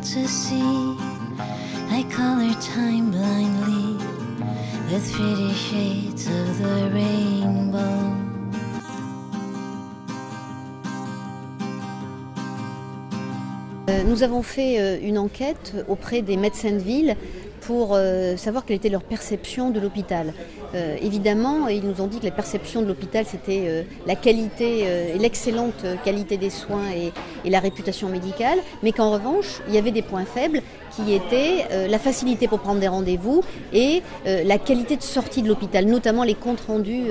fantasy. I color time blindly with pretty shades of the rainbow. Nous avons fait une enquête auprès des médecins de ville pour savoir quelle était leur perception de l'hôpital. Évidemment, ils nous ont dit que la perception de l'hôpital, c'était la qualité et l'excellente qualité des soins et la réputation médicale, mais qu'en revanche, il y avait des points faibles qui étaient la facilité pour prendre des rendez-vous et la qualité de sortie de l'hôpital, notamment les comptes rendus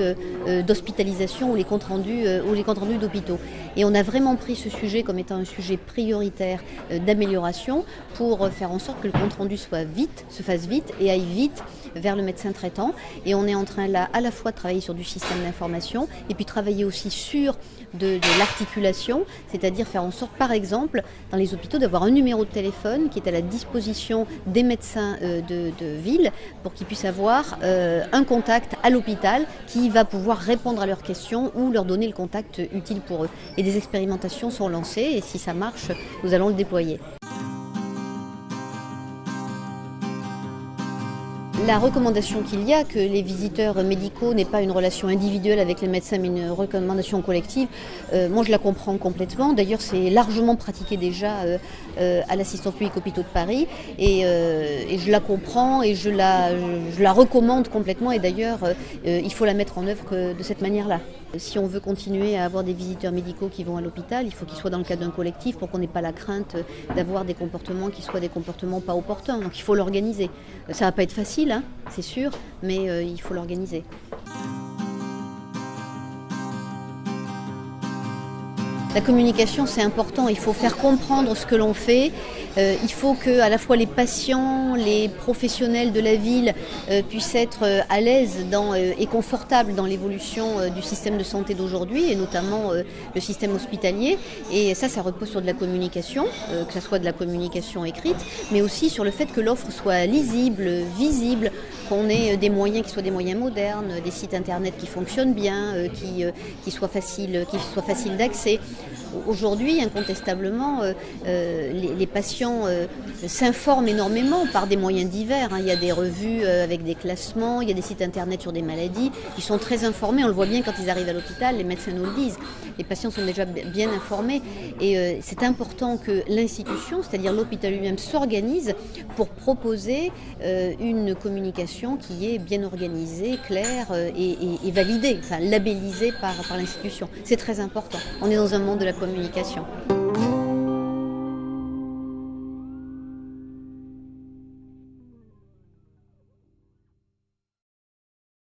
d'hospitalisation ou les comptes rendus d'hôpitaux. Et on a vraiment pris ce sujet comme étant un sujet prioritaire d'amélioration pour faire en sorte que le compte rendu se fasse vite et aille vite vers le médecin traitant. Et on est en train là à la fois de travailler sur du système d'information et puis travailler aussi sur de l'articulation, c'est-à-dire faire en sorte par exemple dans les hôpitaux d'avoir un numéro de téléphone qui est à la disposition des médecins de ville pour qu'ils puissent avoir un contact à l'hôpital qui va pouvoir répondre à leurs questions ou leur donner le contact utile pour eux. Et des expérimentations sont lancées et si ça marche, nous allons le déployer. La recommandation qu'il y a, que les visiteurs médicaux n'aient pas une relation individuelle avec les médecins mais une recommandation collective, moi je la comprends complètement. D'ailleurs c'est largement pratiqué déjà à l'assistance publique hôpitaux de Paris et je la comprends et je la recommande complètement et d'ailleurs il faut la mettre en œuvre de cette manière-là. Si on veut continuer à avoir des visiteurs médicaux qui vont à l'hôpital, il faut qu'ils soient dans le cadre d'un collectif pour qu'on n'ait pas la crainte d'avoir des comportements qui soient des comportements pas opportuns. Donc il faut l'organiser. Ça va pas être facile, hein, c'est sûr, mais il faut l'organiser. La communication, c'est important, il faut faire comprendre ce que l'on fait. Il faut que à la fois les patients, les professionnels de la ville puissent être à l'aise et confortables dans l'évolution du système de santé d'aujourd'hui et notamment le système hospitalier. Et ça repose sur de la communication, que ce soit de la communication écrite, mais aussi sur le fait que l'offre soit lisible, visible, qu'on ait des moyens qui soient des moyens modernes, des sites internet qui fonctionnent bien, qui soient faciles d'accès. Aujourd'hui, incontestablement, les patients s'informent énormément par des moyens divers. Il y a des revues avec des classements, il y a des sites internet sur des maladies. Ils sont très informés, on le voit bien quand ils arrivent à l'hôpital, les médecins nous le disent. Les patients sont déjà bien informés et c'est important que l'institution, c'est-à-dire l'hôpital lui-même, s'organise pour proposer une communication qui est bien organisée, claire et validée, enfin labellisée par l'institution. C'est très important. On est dans un monde de la communication.